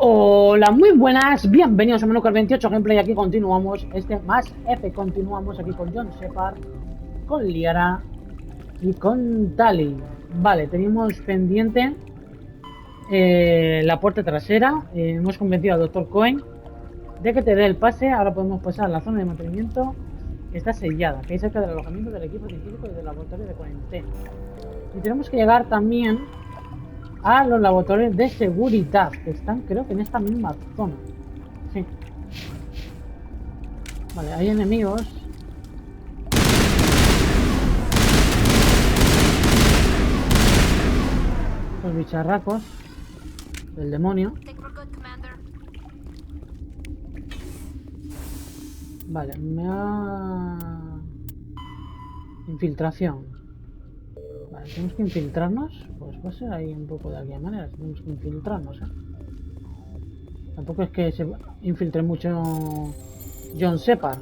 Hola, muy buenas, bienvenidos a Menúcar 28 Gameplay. Aquí continuamos, más F, continuamos aquí con John Shepard, con Liara y con Tali. Vale, teníamos pendiente la puerta trasera. Hemos convencido al Dr. Cohen de que te dé el pase. Ahora podemos pasar a la zona de mantenimiento, que está sellada, que hay cerca del alojamiento del equipo científico y del laboratorio de cuarentena. Y tenemos que llegar también a los laboratorios de seguridad, que están creo que en esta misma zona. Sí. Vale, hay enemigos. Los bicharracos del demonio. Vale, me ha... Infiltración. Vale, tenemos que infiltrarnos. Pues va a ser ahí un poco de alguna manera. Tenemos que infiltrarnos, ¿eh? Tampoco es que se infiltre mucho John Shepard.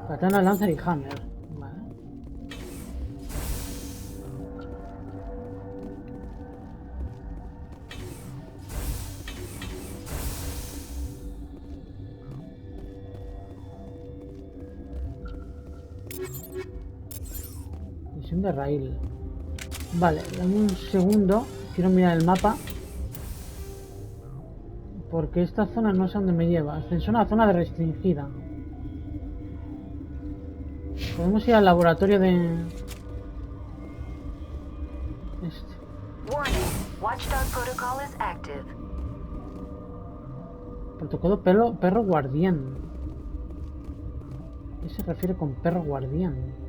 Katana, Lancer y Hammer. Vale. Misión de raíl. Vale, dame un segundo. Quiero mirar el mapa. Porque esta zona no sé dónde me lleva. Es una zona de restringida. Podemos ir al laboratorio de... este. Protocolo perro guardián. ¿Qué se refiere con perro guardián?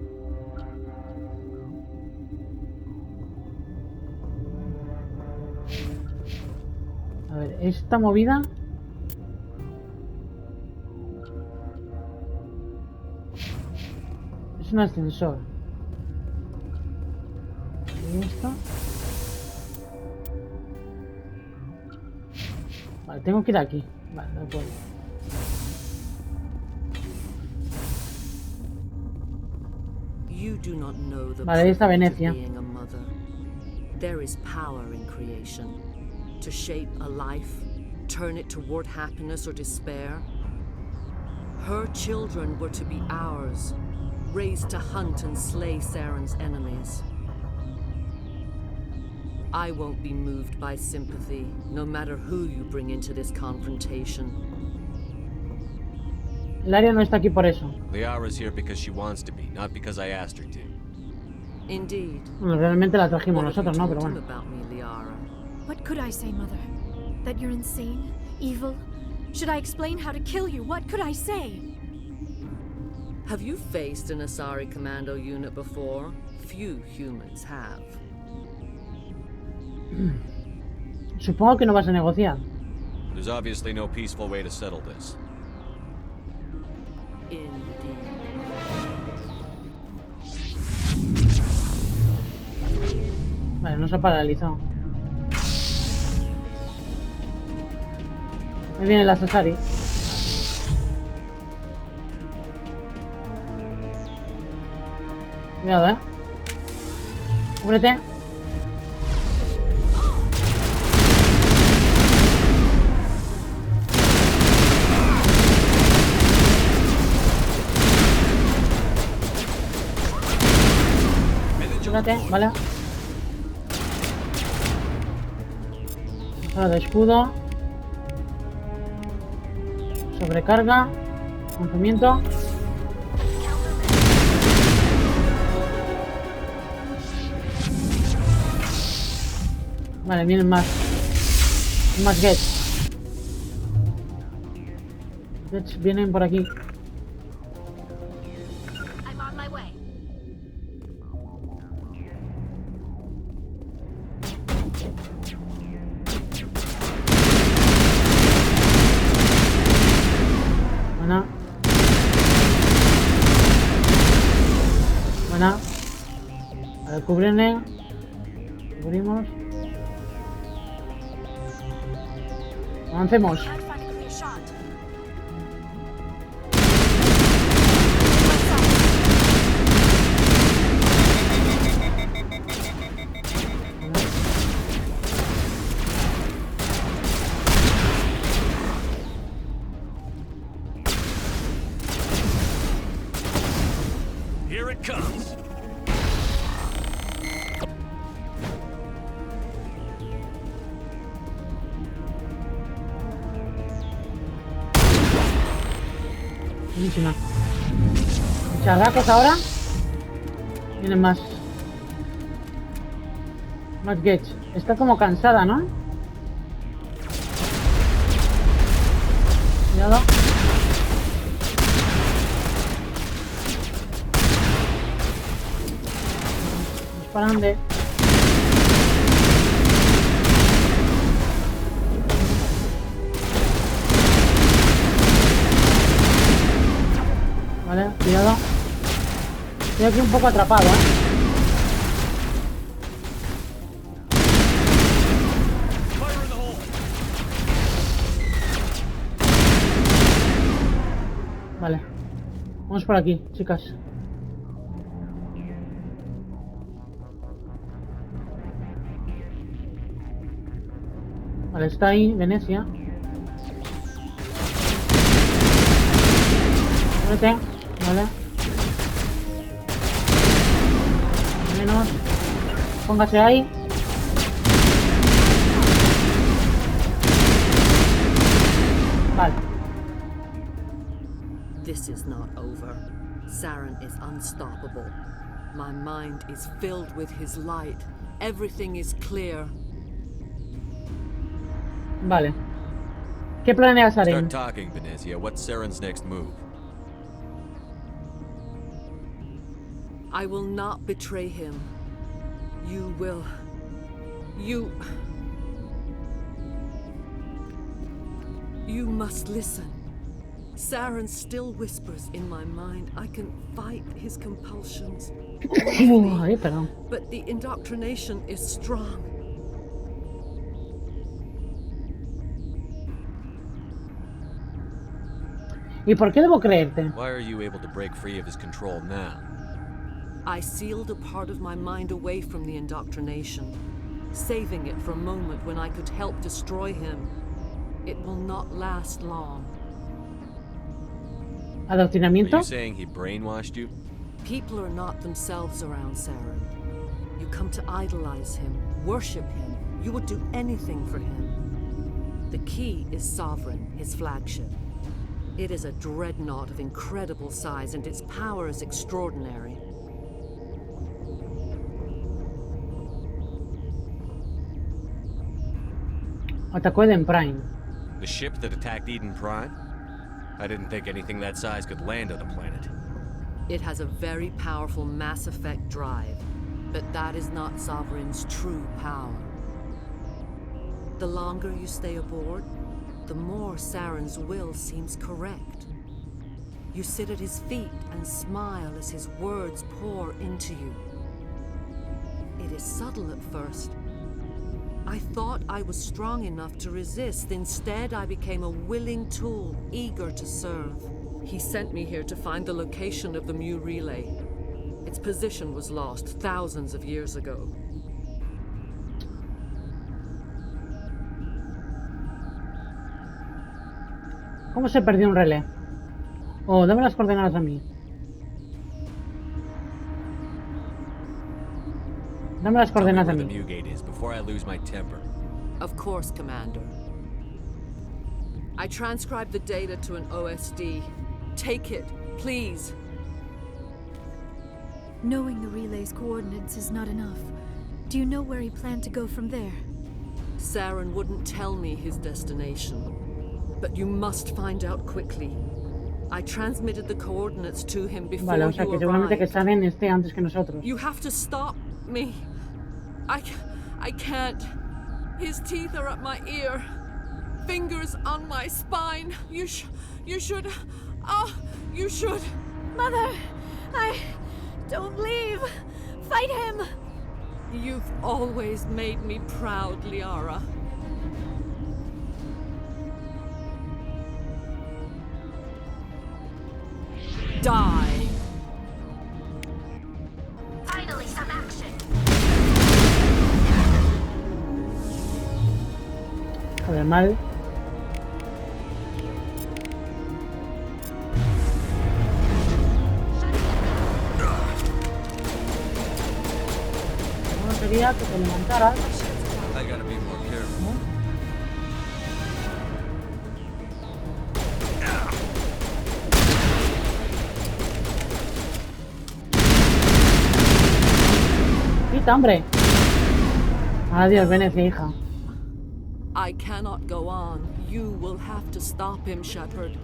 A ver, esta movida... es un ascensor. ¿Y esto? Vale, tengo que ir aquí. Vale, de acuerdo. Vale, ahí está Venecia. There is power in creation. To shape a life, turn it toward happiness or despair. Her children were to be ours, raised to hunt and slay Saren's enemies. I won't be moved by sympathy, no matter who you bring into this confrontation. Laria no está aquí por eso. Liara's here because she wants to be, not because I asked her to. Indeed. Bueno, realmente la trajimos nosotros, ¿no? Pero bueno. What could I say, Mother? That you're insane? Evil? Should I explain how to kill you? What could I say? Have you faced an Asari commando unit before? Few humans have. Supongo que no vas a negociar. There's obviously no peaceful way to settle this. Indeed. Vale, no se ha paralizado. Ahí viene la Asari. Cuidado, Cúbrete. Cúbrete, vale. Mejora de escudo. Sobrecarga. Lanzamiento. Vale, vienen más. Más Gets. Gets vienen por aquí. Buena. Buena. A ver, cubrirle. Cubrimos. Avancemos. buenísima. Charracos ahora. Vienen más. Más Gets. Está como cansada, ¿no? Cuidado. Disparan de... Vale, cuidado. Estoy aquí un poco atrapado, Vale. Vamos por aquí, chicas. Vale, está ahí Venecia. Vete. Vale. Menos. Póngase ahí. Vale. This is not over. Saren is unstoppable. My mind is filled with his light. Everything is clear. Vale. ¿Qué planeas, Saren? Start talking, Venezia. What's Saren's next move? I will not betray him. You will... You must listen. Saren still whispers in my mind. I can fight his compulsions. Perdón. But the indoctrination is strong. ¿Y por qué debo creerte? Why are you able to break free of his control now? I sealed a part of my mind away from the indoctrination, saving it for a moment when I could help destroy him. It will not last long. Are ¿Adoctrinamiento? you saying he brainwashed you? People are not themselves around Saren. You come to idolize him, worship him. You would do anything for him. The key is Sovereign, his flagship. It is a dreadnought of incredible size, and its power is extraordinary. Atacó Eden Prime. The ship that attacked Eden Prime? I didn't think anything that size could land on the planet. It has a very powerful Mass Effect drive, but that is not Sovereign's true power. The longer you stay aboard, the more Saren's will seems correct. You sit at his feet and smile as his words pour into you. It is subtle at first. I thought I was strong enough to resist. Instead, I became a willing tool, eager to serve. He sent me here to find the location of the Mu relay. Its position was lost thousands of years ago. ¿Cómo se perdió un relé? Oh, dame las coordenadas a mí. Dame las Tell me coordenadas a where the mí. Mu gate is before I lose my temper. Of course, Commander. I transcribed the data to an OSD. Take it, please. Knowing the relay's coordinates is not enough. Do you know where he planned to go from there? Saren wouldn't tell me his destination. But you must find out quickly. I transmitted the coordinates to him before Vale, o sea que you seguramente que arrived. Saren esté antes que nosotros. You have to stop me. I can't. His teeth are at my ear. Fingers on my spine. You should. Oh, you should. Mother! Don't leave! Fight him! You've always made me proud, Liara. Die! Finally, some action. Joder, mal. No quería que te levantaras. I gotta be more careful. puerta, hombre. Adiós, Venecia, hija. I cannot go on. You will have to stop him, Shepard.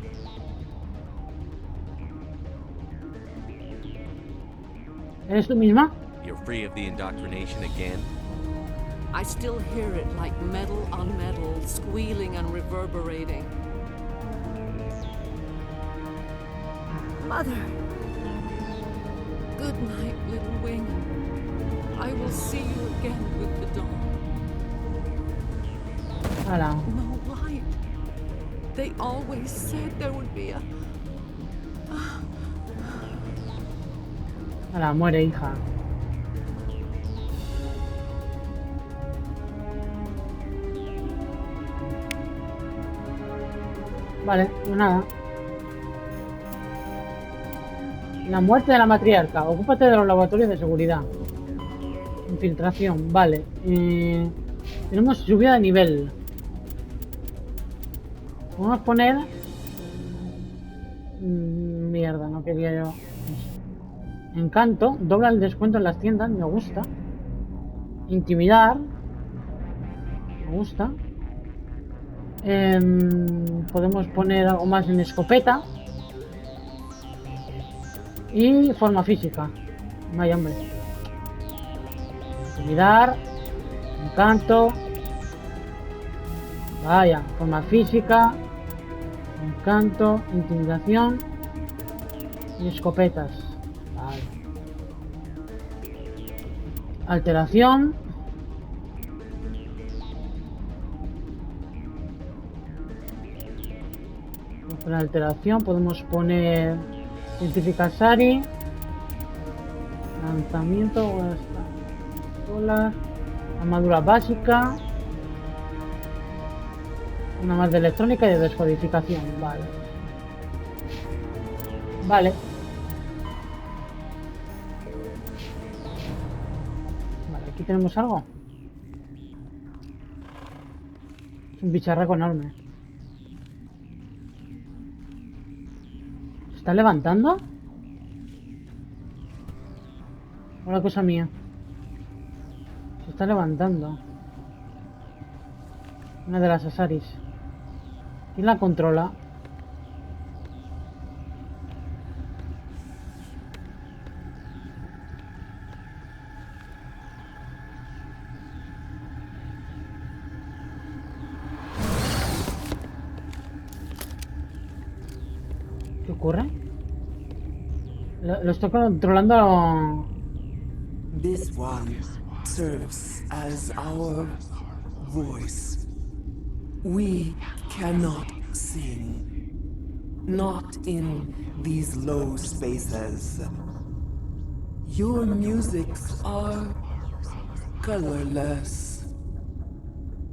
¿Eres tú misma? You're free of the indoctrination again? I still hear it like metal on metal, squealing and reverberating. Mother. Good night, little wing. I will see you again with the dawn. Hala. No light. They always said there would be a... Hala, muere, hija. Vale, pues nada. La muerte de la matriarca. Ocúpate de los laboratorios de seguridad. Infiltración, vale. Tenemos subida de nivel. Vamos a poner... mierda, no quería yo. Encanto. Dobla el descuento en las tiendas. Me gusta. Intimidar. Me gusta. Podemos poner algo más en escopeta. Y forma física. Vaya, hombre. Intimidar. Encanto. Vaya, forma física. Encanto. Intimidación. Y escopetas. Vale. Alteración. Con alteración podemos poner científica Sari, lanzamiento, pistolas, armadura básica, una más de electrónica y de descodificación. Vale. Vale. Vale, aquí tenemos algo. Es un bicharraco enorme. ¿Se está levantando? Una cosa mía. Se está levantando. Una de las Asaris. ¿Quién la controla? ¿Qué ocurre? Lo estoy controlando. This one serves as our voice. We cannot sing. Not in these low spaces. Your musics are colorless.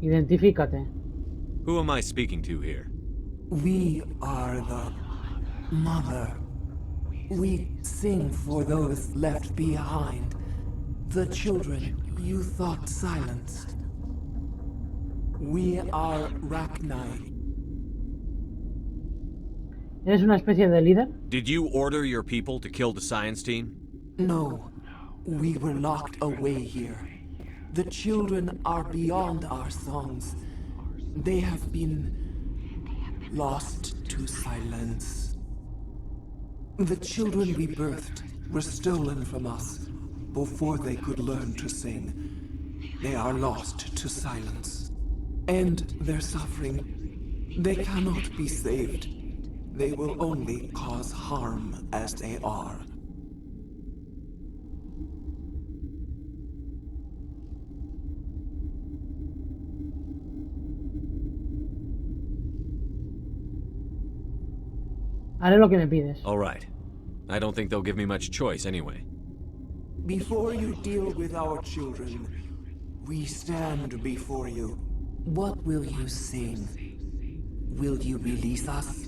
Identifícate. Who am I speaking to here? We are the mother. We sing for those left behind. The children you thought silenced. We are Rachni. ¿Eres una especie de líder? Did you order your people to kill the science team? No, we were locked away here. The children are beyond our songs. They have been lost to silence. The children we birthed were stolen from us before they could learn to sing. They are lost to silence. And their suffering, they cannot be saved. They will only cause harm as they are. Haré lo que me pides. All right. I don't think they'll give me much choice anyway. Before you deal with our children, we stand before you. What will you sing? Will you release us?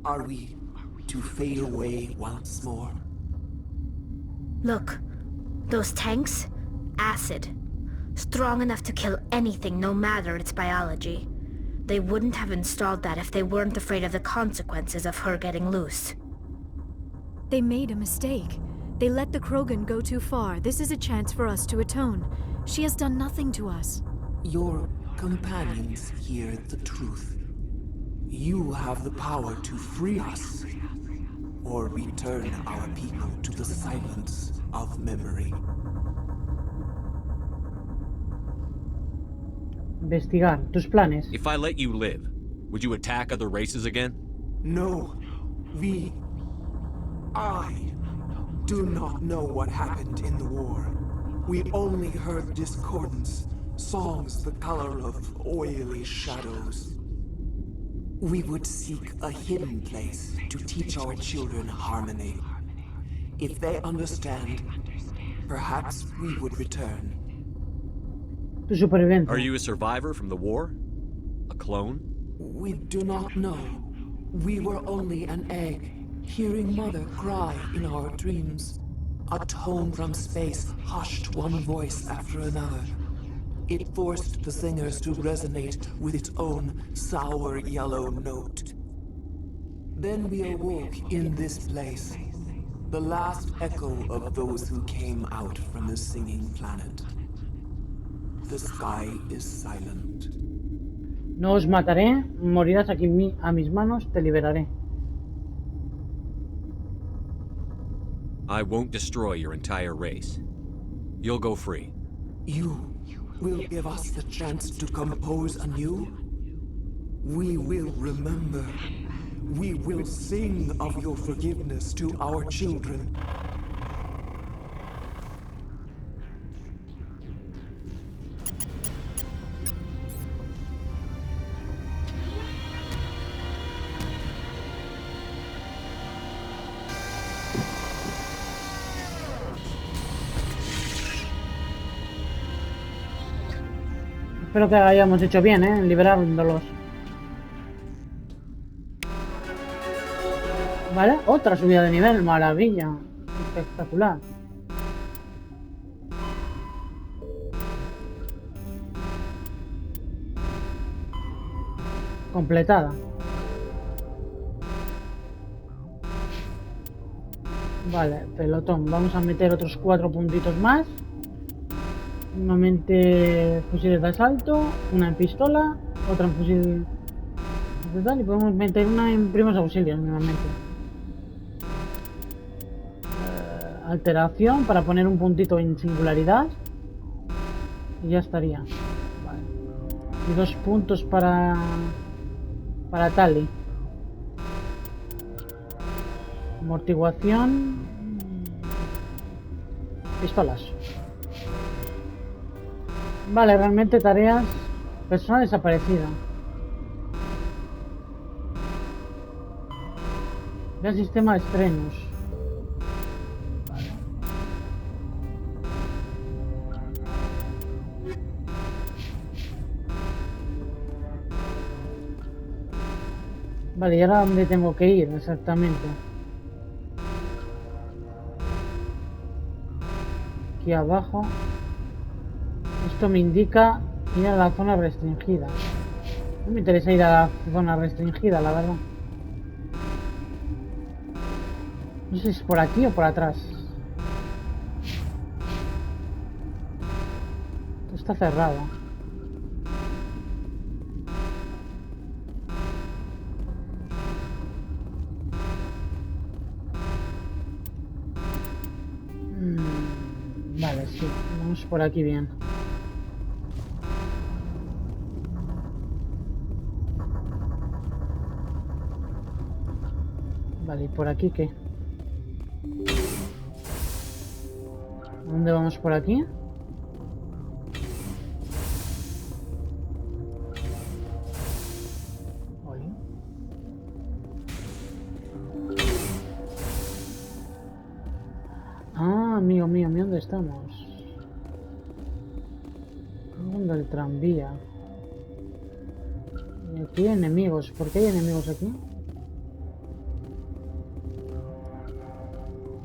Are we to fade away once more? Look, those tanks? Acid. Strong enough to kill anything, no matter its biology. They wouldn't have installed that if they weren't afraid of the consequences of her getting loose. They made a mistake. They let the Krogan go too far. This is a chance for us to atone. She has done nothing to us. Your companions hear the truth. You have the power to free us, or return our people to the silence of memory. Investigar. Tus planes. If I let you live, would you attack other races again? No, I do not know what happened in the war. We only heard discordance, songs the color of oily shadows. We would seek a hidden place to teach our children harmony. If they understand, perhaps we would return. Tu supervivencia. Are you a survivor from the war? A clone? We do not know. We were only an egg, hearing Mother cry in our dreams. A tone from space hushed one voice after another. It forced the singers to resonate with its own sour yellow note. Then we awoke in this place, the last echo of those who came out from the singing planet. The sky is silent. No os mataré, morirás aquí a mis manos, te liberaré. I won't destroy your entire race. You'll go free. You will give us the chance to compose anew? We will remember. We will sing of your forgiveness to our children. Espero que hayamos hecho bien, liberándolos. Vale, otra subida de nivel, maravilla. Espectacular. Completada. Vale, pelotón. Vamos a meter otros 4 puntitos más. Nuevamente fusiles de asalto, una en pistola, otra en fusil de tal, y podemos meter una en primeros auxilios nuevamente. Alteración para poner un puntito en singularidad y ya estaría. Vale. Y 2 puntos para Tali. Amortiguación, pistolas. Vale, realmente tareas. Persona desaparecida. Ya sistema de estrenos. Vale. Vale, ¿y ahora dónde tengo que ir exactamente? Aquí abajo. Esto me indica ir a la zona restringida. No me interesa ir a la zona restringida, la verdad. No sé si es por aquí o por atrás. Esto está cerrado. Vale, sí. Vamos por aquí bien. Vale, ¿y por aquí qué? ¿Dónde vamos por aquí? Oye. Ah, amigo mío, ¿dónde estamos? ¿Dónde el tranvía? Y aquí hay enemigos. ¿Por qué hay enemigos aquí?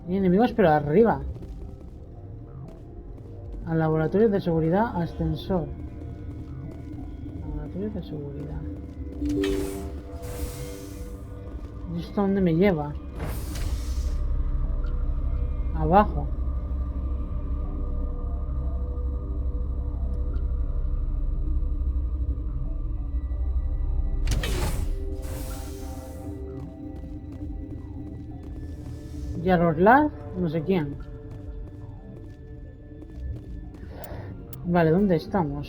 Hay enemigos pero arriba. Al laboratorio de seguridad, ascensor. Laboratorio de seguridad. ¿Y esto dónde me lleva? Abajo. Yaroslav, no sé quién. Vale, ¿dónde estamos?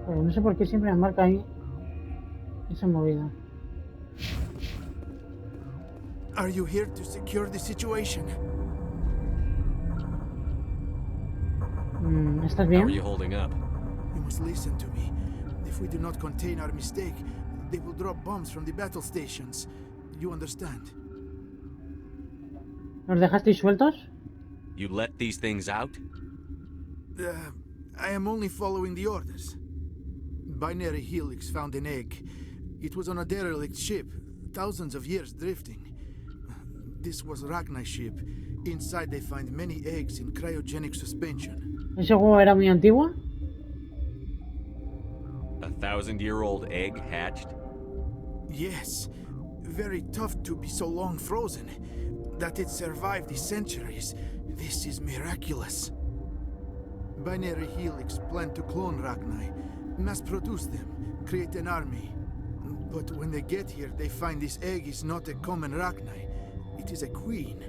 Bueno, no sé por qué siempre me marca ahí esa movida. Are you here to secure the situation? ¿Estás How are bien? you holding up? You must listen to me. If we do not contain our mistake, they will drop bombs from the battle stations. You understand? ¿Nos dejasteis sueltos? You let these things out? I am only following the orders. Binary Helix found an egg. It was on a derelict ship, thousands of years drifting. This was Ragna's ship. Inside they find many eggs in cryogenic suspension. ¿Ese juego era muy antiguo? A 1,000-year-old egg hatched? Yes, very tough to be so long frozen. That it survived the centuries, this is miraculous. Binary Helix planned to clone Ragnar, mass produce them, create an army. But when they get here, they find this egg is not a common Ragnar, it is a queen.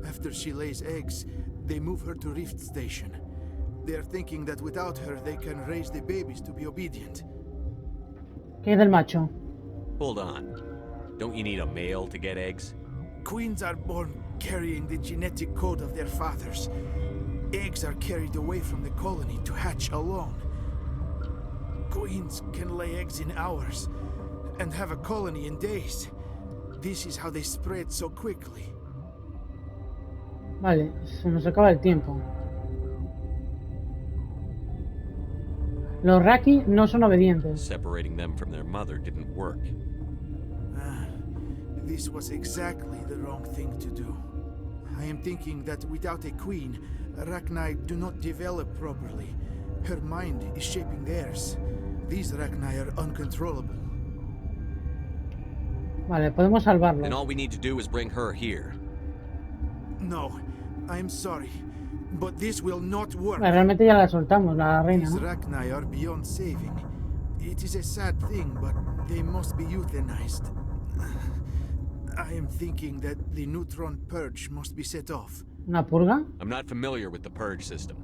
After she lays eggs, they move her to Rift Station. They are thinking that without her, they can raise the babies to be obedient. ¿Qué es del macho? Hold on. Don't you need a male to get eggs? Queens are born carrying the genetic code of their fathers. Eggs are carried away from the colony to hatch alone. Queens can lay eggs in hours and have a colony in days. This is how they spread so quickly. Vale, se nos acaba el tiempo. Los Raki no son obedientes. Separating them from their mother didn't work. This was exactly the wrong thing to do. I am thinking that without a queen, Ragnar do not develop properly. Her mind is shaping theirs. These Ragnar are uncontrollable. Vale, podemos salvarlo. Then all we need to do is bring her here. No, I am sorry, but this will not work. Vale, realmente ya la soltamos, la reina, These ¿no? Ragnar are beyond saving. It is a sad thing, but they must be euthanized. I am thinking that the neutron purge must be set off. ¿Una purga? I'm not familiar with the purge system.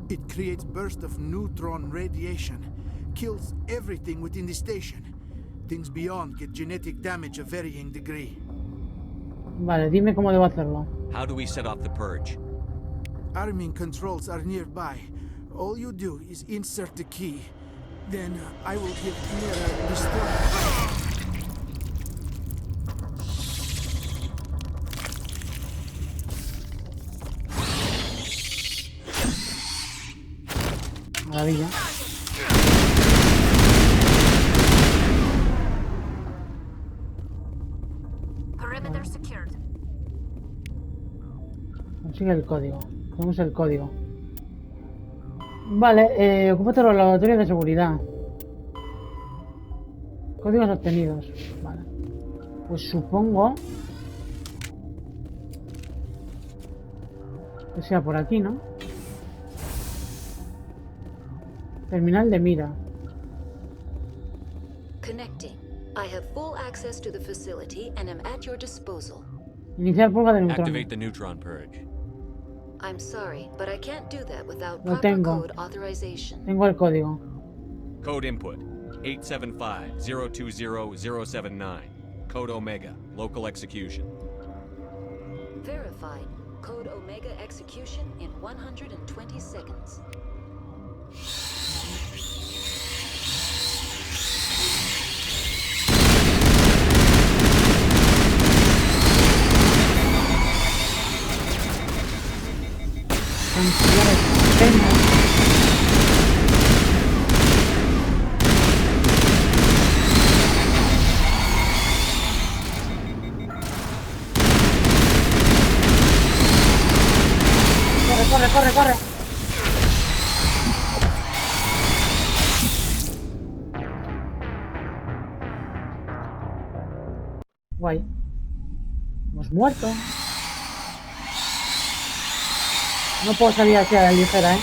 It creates bursts of neutron radiation, kills everything within the station. Things beyond get genetic damage of varying degree. Vale, dime cómo debo hacerlo. How do we set off the purge? Arming controls are nearby. All you do is insert the key. Then I will give Clara the start. Maravilla. Perimeter secured. Consigue el código. Tenemos el código. Vale, ocúpate de los laboratorios de seguridad. Códigos obtenidos. Vale. Pues supongo que sea por aquí, ¿no? Terminal de mira. Connecting. I have full access to the facility and am at your disposal. Iniciar prueba de neutrones. Activate the neutron purge. I'm sorry, but I can't do that without Lo proper tengo. code authorization. Tengo el código. Code input 875-020-079. Code Omega. Local execution. Verified. Code Omega execution in 120 seconds. Cancelar escena. Corre, corre, corre, corre. Guay. Hemos muerto. No puedo salir así a la ligera, ¿eh?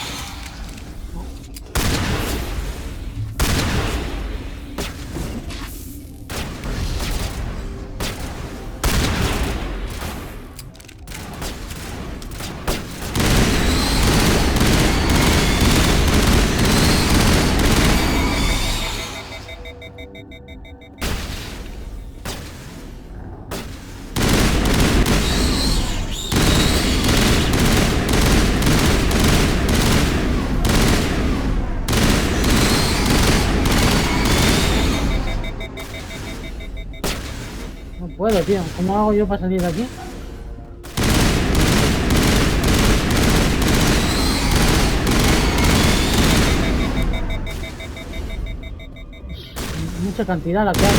No puedo, tío. ¿Cómo hago yo para salir de aquí? Mucha cantidad la que hay.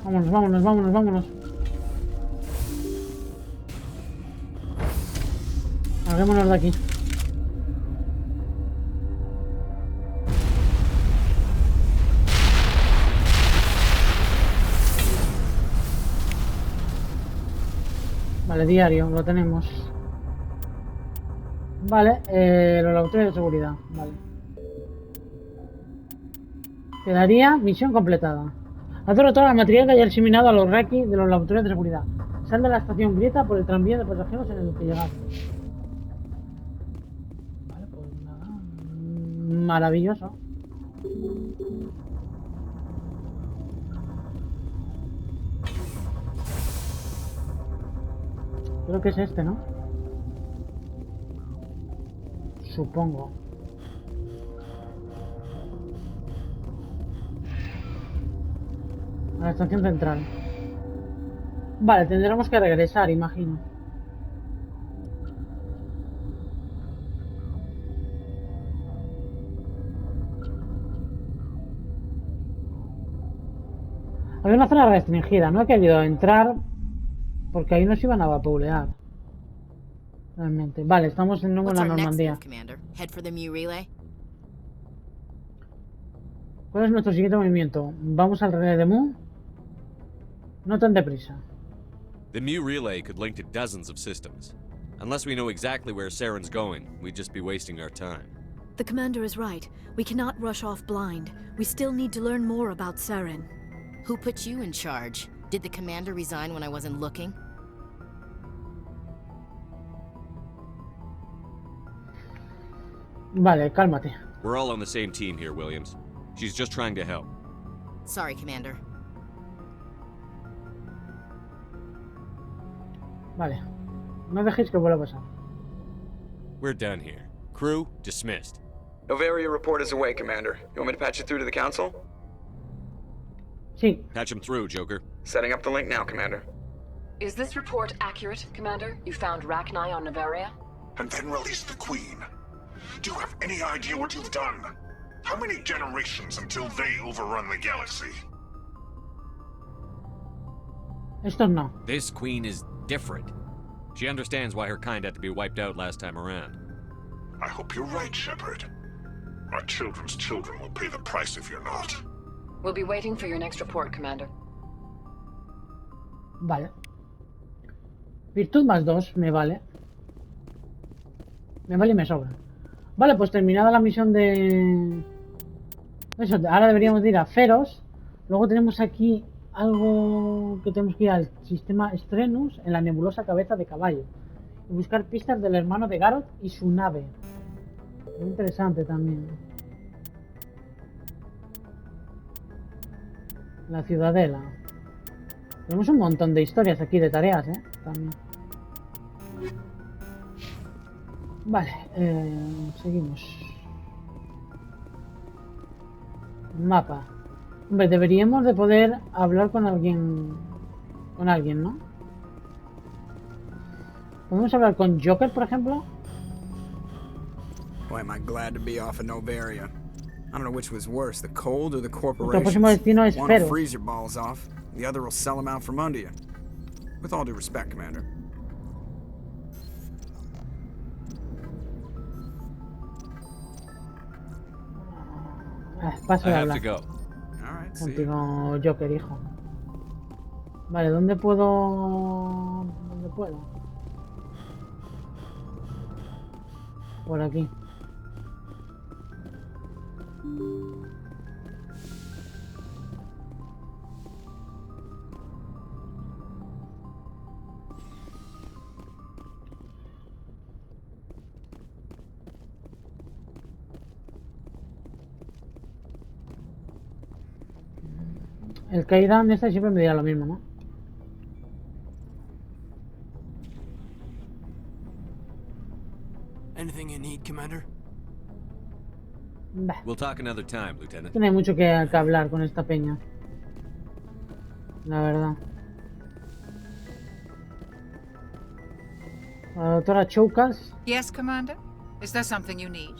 Vámonos, vámonos, vámonos, vámonos. Larguémonos de aquí. Vale, diario, lo tenemos. Vale, los laboratorios de seguridad. Vale. Quedaría misión completada. Has derrotado al material que haya eliminado a los Raki de los laboratorios de seguridad. Sal de la estación Grieta por el tranvía de pasajeros en el que llegaste. Vale, pues nada. Maravilloso. Creo que es este, ¿no? Supongo. A la estación central. Vale, tendremos que regresar, imagino. Había una zona restringida, no he querido entrar porque ahí nos iban a vapulear. Realmente. Vale, estamos de nuevo en la Normandía. ¿Cuál es nuestro siguiente movimiento? ¿Vamos al relé de Mu? No tan deprisa. The Mu relay could link to dozens of systems. Unless we know exactly where Saren's going, we'd just be wasting our time. The commander is right. We cannot rush off blind. We still need to learn more about Saren. Who put you in charge? Did the commander resign when I wasn't looking? Vale, cálmate. We're all on the same team here, Williams. She's just trying to help. Sorry, Commander. Vale. No dejéis que vuelva a pasar. We're done here. Crew, dismissed. Novaria report is away, Commander. You want me to patch it through to the Council? Sí. Patch him through, Joker. Setting up the link now, Commander. Is this report accurate, Commander? You found Rachni on Novaria? And then released the Queen. Do you have any idea what you've done? How many generations until they overrun the galaxy? Estos no. This Queen is different. She understands why her kind had to be wiped out last time around. I hope you're right, Shepard. Our children's children will pay the price if you're not. We'll be waiting for your next report, Commander. Vale. Virtud más 2, me vale. Me vale y me sobra. Vale, pues terminada la misión de... Eso, ahora deberíamos de ir a Feros. Luego tenemos aquí algo que tenemos que ir al sistema Strenus en la nebulosa cabeza de caballo. Y buscar pistas del hermano de Garrot y su nave. Muy interesante también. La ciudadela. Tenemos un montón de historias aquí, de tareas, también. Vale, seguimos. Mapa. Hombre, deberíamos de poder hablar con alguien. Con alguien, ¿no? ¿Podemos hablar con Joker, por ejemplo? Boy, am I glad to be off of Novaria. I don't know which was worse, the cold or the Nuestro corporations. próximo destino es One will Feros. freeze your balls off, the other will sell them out from under you. With all due respect, Commander. Paso I de have hablar to go. contigo, Joker, hijo. Vale, ¿dónde puedo...? ¿Dónde puedo? Por aquí. El caída en esta siempre me dirá lo mismo, ¿no? Anything you need, Commander? Bah, We'll talk another time, Lieutenant. no hay mucho que hablar con esta peña. La verdad. La doctora Choukas. Yes, Commander? Is there something you need?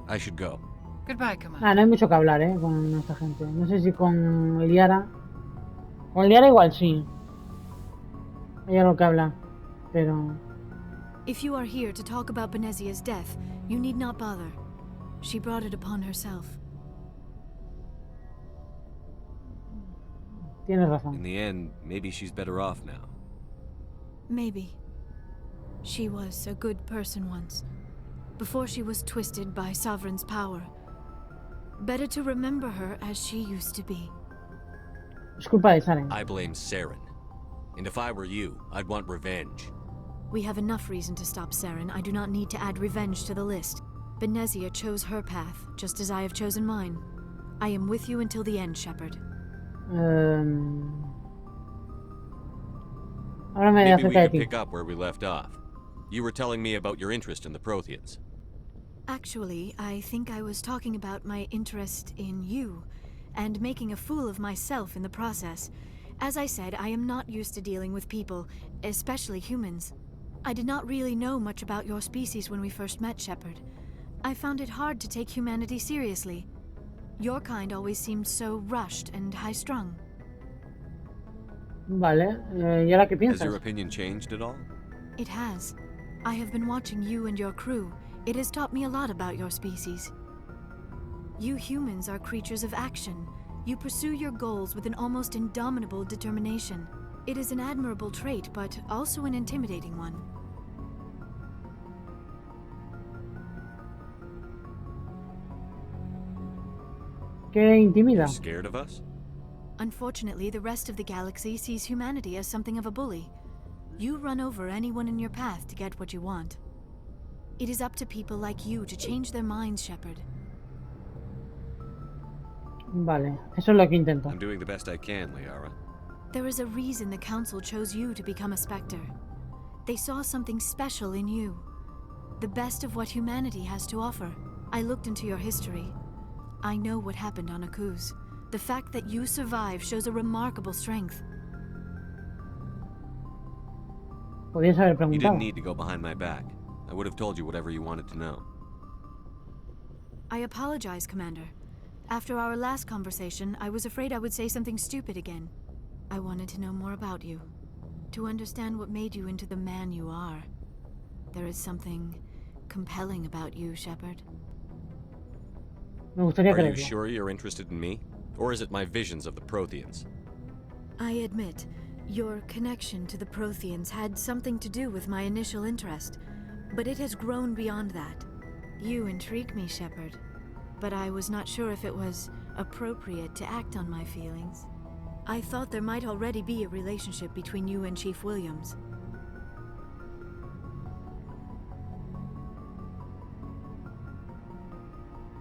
I should go. Goodbye, Commander. Ah, no hay mucho que hablar, con esta gente. No sé si con Liara. Con Liara igual sí. Hay algo que hablar. Pero... If you are here to talk about Benezia's death, you need not bother. She brought it upon herself. Tienes razón. In the end, maybe she's better off now. Maybe. She was a good person once, before she was twisted by Sovereign's power. Better to remember her as she used to be. Es culpa de Saren. I blame Saren. And if I were you, I'd want revenge. We have enough reason to stop Saren. I do not need to add revenge to the list. Benezia chose her path, just as I have chosen mine. I am with you until the end, Shepard. Ahora me Maybe we acerca de could ti. pick up where we left off. You were telling me about your interest in the Protheans. Actually, I think I was talking about my interest in you, and making a fool of myself in the process. As I said, I am not used to dealing with people, especially humans. I did not really know much about your species when we first met, Shepard. I found it hard to take humanity seriously. Your kind always seemed so rushed and high-strung. Vale, ¿y ahora qué Has piensas? your opinion changed at all? It has. I have been watching you and your crew. It has taught me a lot about your species. You humans are creatures of action. You pursue your goals with an almost indomitable determination. It is an admirable trait, but also an intimidating one. ¿Qué intimida? You're scared of us? Unfortunately, the rest of the galaxy sees humanity as something of a bully. You run over anyone in your path to get what you want. It is up to people like you to change their minds, Shepard. Vale, eso es lo que intento. I'm doing the best I can, Liara. There is a reason the Council chose you to become a Spectre. They saw something special in you. The best of what humanity has to offer. I looked into your history. I know what happened on Akuz. The fact that you survived shows a remarkable strength. Podías haber You preguntado. didn't need to go behind my back. I would have told you whatever you wanted to know. I apologize, Commander. After our last conversation, I was afraid I would say something stupid again. I wanted to know more about you. To understand what made you into the man you are. There is something compelling about you, Shepard. Me gustaría Are you creerlo. sure you're interested in me? Or is it my visions of the Protheans? I admit, your connection to the Protheans had something to do with my initial interest, but it has grown beyond that. You intrigue me, Shepard, but I was not sure if it was appropriate to act on my feelings. I thought there might already be a relationship between you and Chief Williams.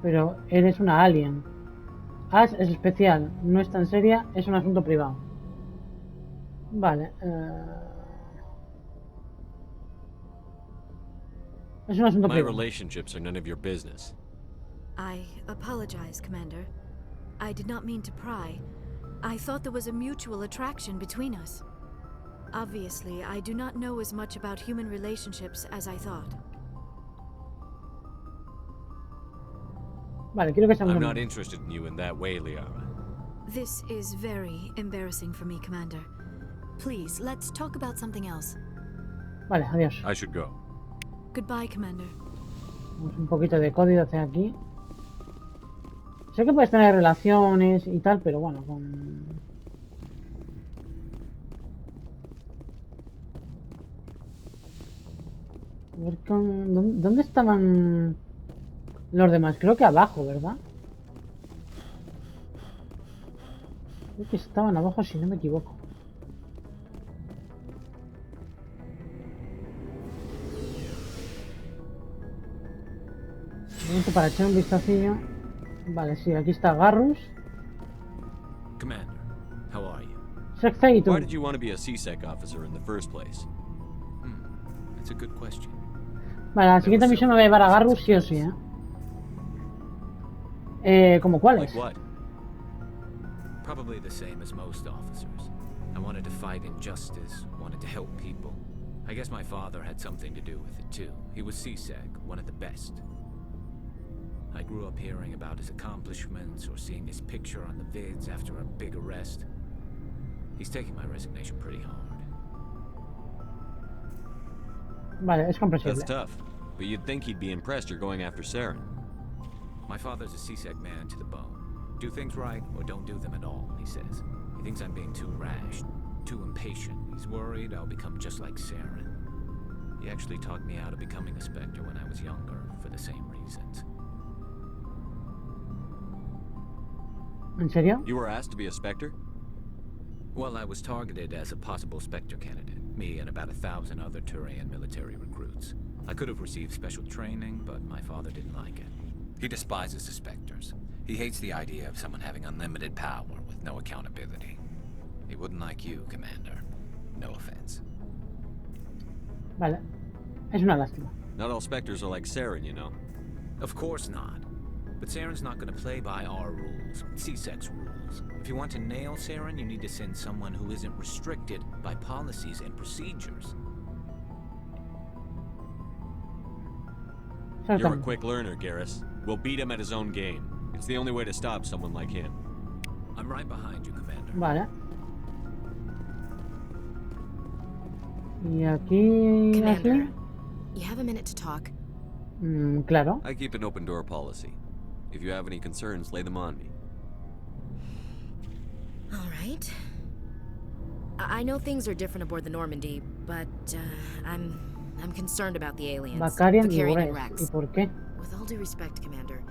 Pero eres una alien. Ash es especial, no es tan seria, es un asunto privado. Vale. Es un asunto My privado. relationships are none of your business. I apologize, Commander. I did not mean to pry. I thought there was a mutual attraction between us. Obviously, I do not know as much about human relationships as I thought. Vale, quiero que seamos I'm not amigos. interested in you in that way, Liara. This is very embarrassing for me, Commander. Please, let's talk about something else. Vale, adiós. I should go. Goodbye, Commander. Vamos un poquito de código hacia aquí. Sé que puedes tener relaciones y tal, pero bueno, con... A ver, ¿dónde estaban los demás? Creo que abajo, ¿verdad? Creo que estaban abajo, si no me equivoco. Para echar un vistacillo. Vale, sí, aquí está Garrus. Commander, how are you? Sectator. Why did you want to be a CSEC officer in the first place? That's a good question. Vale, la siguiente misión me va a llevar a Garrus sí o sí, ¿Cómo cuáles? Like what? Probably the same as most officers. I wanted to fight injustice, wanted to help people. I guess my father had something to do with it too. He was CSEC, one of the best. I grew up hearing about his accomplishments or seeing his picture on the vids after a big arrest. He's taking my resignation pretty hard. Vale, es comprensible. That's tough, but you'd think he'd be impressed you're going after Saren. My father's a CSEC man to the bone. Do things right or don't do them at all, he says. He thinks I'm being too rash, too impatient. He's worried I'll become just like Saren. He actually talked me out of becoming a Spectre when I was younger for the same reasons. ¿En serio? You were asked to be a Spectre? Well, I was targeted as a possible Spectre candidate. Me and about 1,000 other Turian military recruits. I could have received special training, but my father didn't like it. He despises the Spectres. He hates the idea of someone having unlimited power with no accountability. He wouldn't like you, Commander. No offense. Vale. Es una lástima. Not all Spectres are like Saren, you know. Of course not. But Saren's not going to play by our rules, CSEC's rules. If you want to nail Saren, you need to send someone who isn't restricted by policies and procedures. You're a quick learner, Garrus. We'll beat him at his own game. It's the only way to stop someone like him. I'm right behind you, Commander. Vale. Y aquí... Commander, you have a minute to talk. Claro. I keep an open door policy. If you have any concerns, lay them on me. All right. I know things are different aboard the Normandy, but I'm concerned about the aliens. Vakarian y and Rex. Rex. ¿Y por qué? With all due respect, Commander,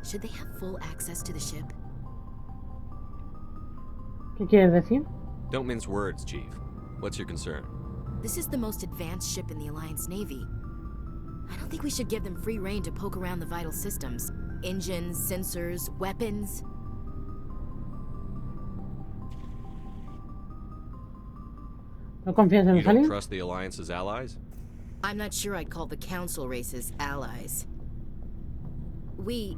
should they have full access to the ship? ¿Qué quieres decir? Don't mince words, Chief. What's your concern? This is the most advanced ship in the Alliance Navy. I don't think we should give them free rein to poke around the vital systems. Engines, sensors, weapons. ¿No confías en You los don't aliens? trust the Alliance's allies? I'm not sure I'd call the Council races allies. We,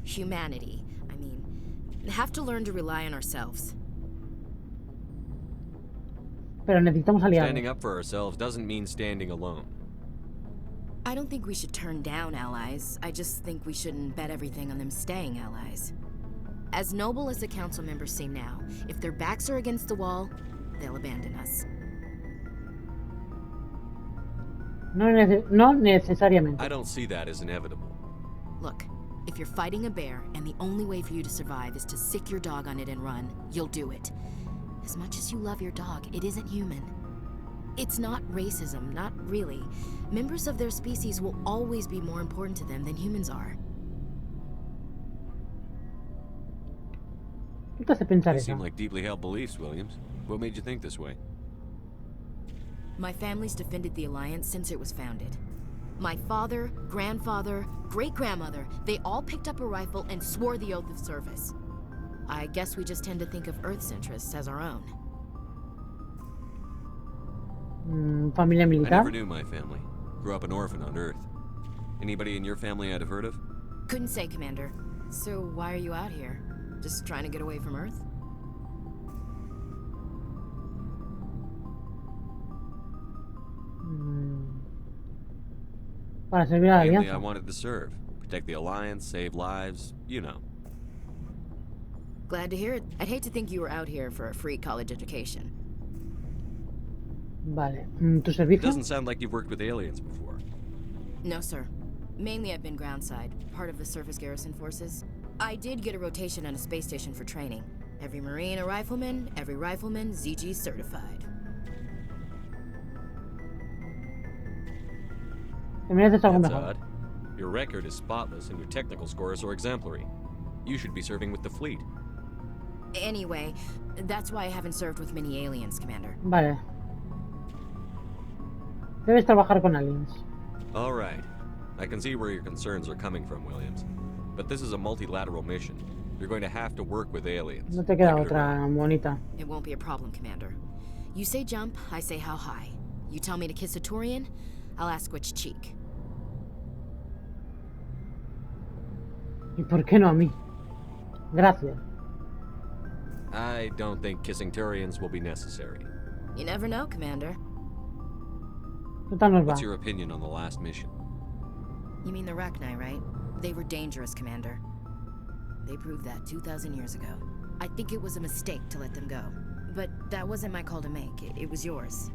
humanity, I mean, have to learn to rely on ourselves. Pero necesitamos aliados. Standing up for ourselves doesn't mean standing alone. I don't think we should turn down allies. I just think we shouldn't bet everything on them staying allies. As noble as the Council members seem now, if their backs are against the wall, they'll abandon us. No necesariamente. I don't see that as inevitable. Look, if you're fighting a bear and the only way for you to survive is to sick your dog on it and run, you'll do it. As much as you love your dog, it isn't human. It's not racism, not really. Members of their species will always be more important to them than humans are. ¿Qué te hace pensar They eso? seem like deeply held beliefs, Williams. What made you think this way? My family's defended the Alliance since it was founded. My father, grandfather, great-grandmother, they all picked up a rifle and swore the oath of service. I guess we just tend to think of Earth's interests as our own. Familia I militar. never knew my family. Grew up an orphan on Earth. Anybody in your family I'd have heard of? Couldn't say, Commander. So why are you out here? Just trying to get away from Earth? Para servir a la Mainly, I alianza. wanted to serve. Protect the Alliance, save lives, you know. Glad to hear it. I'd hate to think you were out here for a free college education. Vale. ¿Tu It servicio? doesn't sound like you've worked with aliens before. No, sir. Mainly I've been groundside, part of the surface garrison forces. I did get a rotation on a space station for training. Every Marine a rifleman, every rifleman ZG certified. Te mereces algo That's mejor. odd. Your record is spotless and your technical scores are exemplary. You should be serving with the fleet. Anyway, that's why I haven't served with many aliens, Commander. Vale. Debes trabajar con aliens. All right. I can see where your concerns are coming from, Williams. But this is a multilateral mission. You're going to have to work with aliens. No te queda Like it or otra, not. monita. It won't be a problem, Commander. You say jump, I say how high. You tell me to kiss a Turian, I'll ask which cheek. ¿Y por qué no a mí? Gracias. I don't think kissing Turians will be necessary. You never know, Commander. ¿Qué tal nos va? What's your opinion on the last mission? You mean the Rachni, right? They were dangerous, Commander. They proved that 2,000 years ago. I think it was a mistake to let them go. But that wasn't my call to make. It was yours.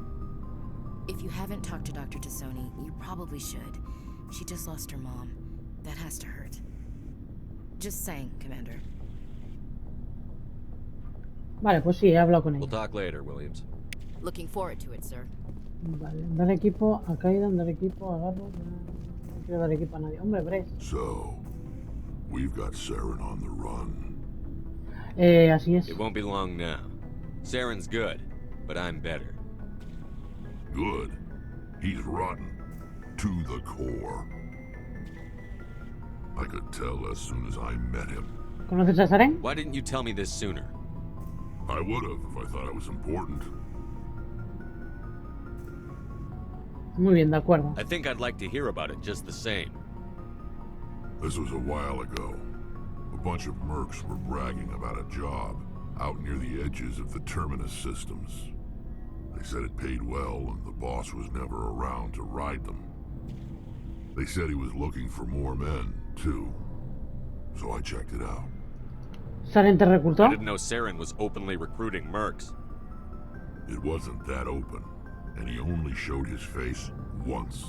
If you haven't talked to Dr. Tassoni, you probably should. She just lost her mom. That has to hurt. Just saying, Commander. Vale, pues sí, he hablado con We'll ella. talk later, Williams. Looking forward to it, sir. Vale, dar equipo a Kaidan, dar equipo a Garro. No quiero dar equipo a nadie. Hombre, Bres. So, we've got Saren on the run. Así es. It won't be long now. Saren's good, but I'm better. Good. He's rotten. To the core. I could tell as soon as I met him. ¿Conoces a Saren? Why didn't you tell me this sooner? I would have if I thought it was important. Muy bien, de acuerdo. I think I'd like to hear about it just the same. This was a while ago. A bunch of mercs were bragging about a job out near the edges of the Terminus systems. They said it paid well and the boss was never around to ride them. They said he was looking for more men, too. So I checked it out. ¿Saren te reclutó? I didn't know Saren was openly recruiting mercs. It wasn't that open, and he only showed his face once.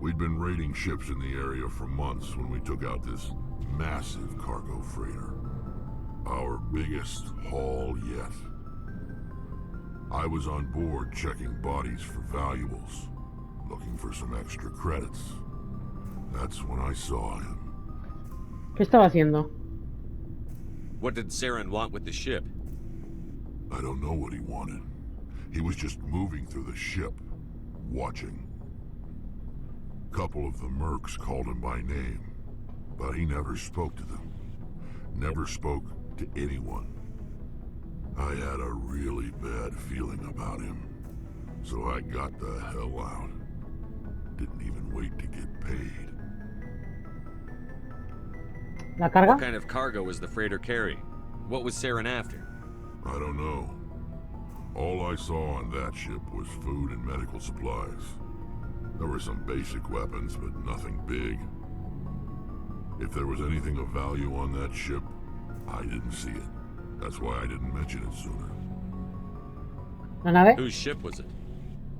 We'd been raiding ships in the area for months when we took out this massive cargo freighter. Our biggest haul yet. I was on board checking bodies for valuables, looking for some extra credits. That's when I saw him. ¿Qué estaba haciendo? What did Saren want with the ship? I don't know what he wanted. He was just moving through the ship, watching. Couple of the mercs called him by name, but he never spoke to them. Never spoke to anyone. I had a really bad feeling about him, so I got the hell out. Didn't even wait to get paid. ¿La carga? What kind of cargo was the freighter carrying? What was Saren after? I don't know. All I saw on that ship was food and medical supplies. There were some basic weapons, but nothing big. If there was anything of value on that ship, I didn't see it. That's why I didn't mention it sooner. ¿La nave? Whose ship was it?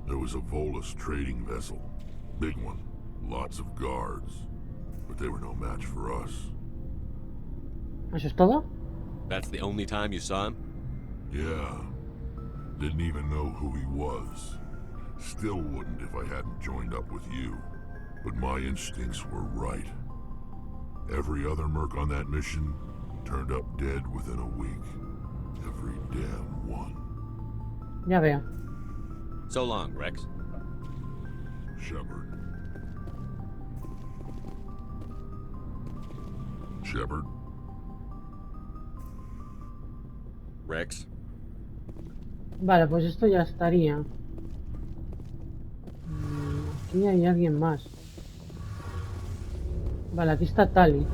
There was a Volus trading vessel. Big one. Lots of guards. But they were no match for us. ¿Eso es todo? That's the only time you saw him? Yeah. Didn't even know who he was. Still wouldn't if I hadn't joined up with you. But my instincts were right. Every other merc on that mission turned up dead within a week. Every damn one. Ya veo. So long, Rex. Shepard. Shepard? Rex? Vale, pues esto ya estaría. Aquí hay alguien más. Vale, aquí está Tali.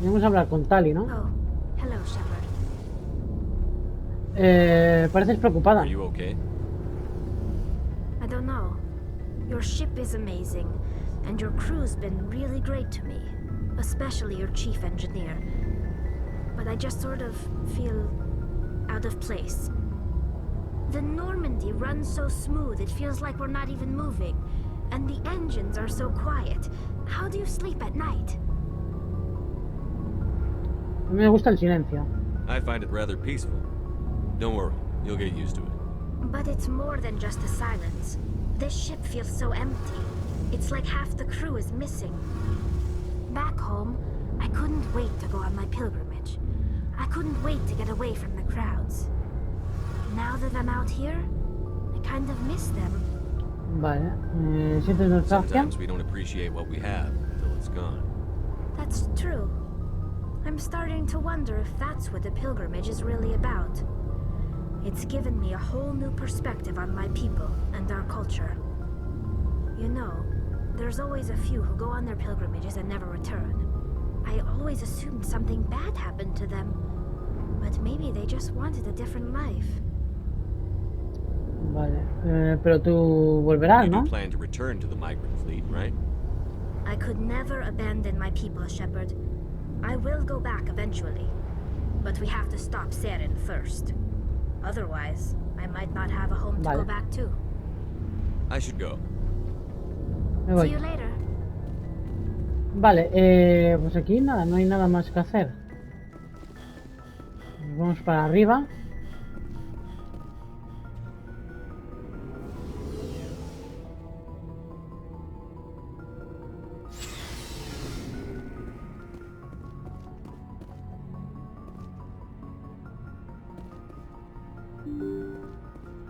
Vamos a hablar con Tali, ¿no? Oh, hello, Shepard. Pareces preocupada. Are you okay? I don't know. Your ship is amazing, and your crew's been really great to me. Especially your chief engineer. but I just sort of feel out of place. The Normandy runs so smooth it feels like we're not even moving, and the engines are so quiet. How do you sleep at night? A mí me gusta el silencio. I find it rather peaceful. Don't worry, you'll get used to it. But it's more than just the silence. This ship feels so empty. It's like half the crew is missing. Back home, I couldn't wait to go on my pilgrimage. I couldn't wait to get away from the crowds. Now that I'm out here, I kind of miss them. Vale. ¿Sientes nostalgia? Sometimes we don't appreciate what we have until it's gone. That's true. I'm starting to wonder if that's what the pilgrimage is really about. It's given me a whole new perspective on my people and our culture. You know, there's always a few who go on their pilgrimages and never return. I always assumed something bad happened to them, but maybe they just wanted a different life. Vale, pero tú volverás, ¿no? You do plan to return to the migrant fleet, right? I could never abandon my people, Shepard. I will go back eventually, but we have to stop Saren first. Otherwise, I might not have a home to go back to. I should go. See you later. Vale, pues aquí nada, no hay nada más que hacer. Nos vamos para arriba.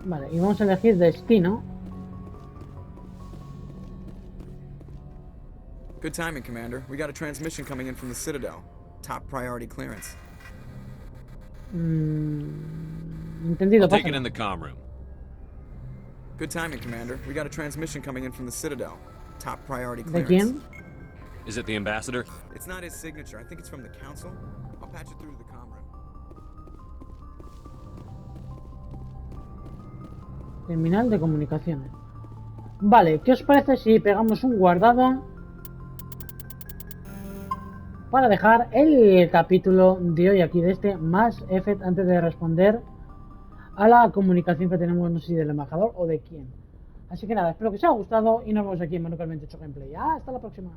Vale, y vamos a elegir destino. Good timing, Commander. We got a transmission coming in from the Citadel. Top priority clearance. Entendido. I'll take it in the comm room. Good timing, Commander. We got a transmission coming in from the Citadel. Top priority clearance. ¿De quién? Is it the ambassador? It's not his signature. I think it's from the council. I'll patch it through to the comm room. Terminal de comunicaciones. Vale, ¿qué os parece si pegamos un guardado para dejar el capítulo de hoy aquí de este Mass Effect antes de responder a la comunicación que tenemos, no sé si del embajador o de quién? Así que nada, espero que os haya gustado y nos vemos aquí en Manual 28 Gameplay. Hasta la próxima.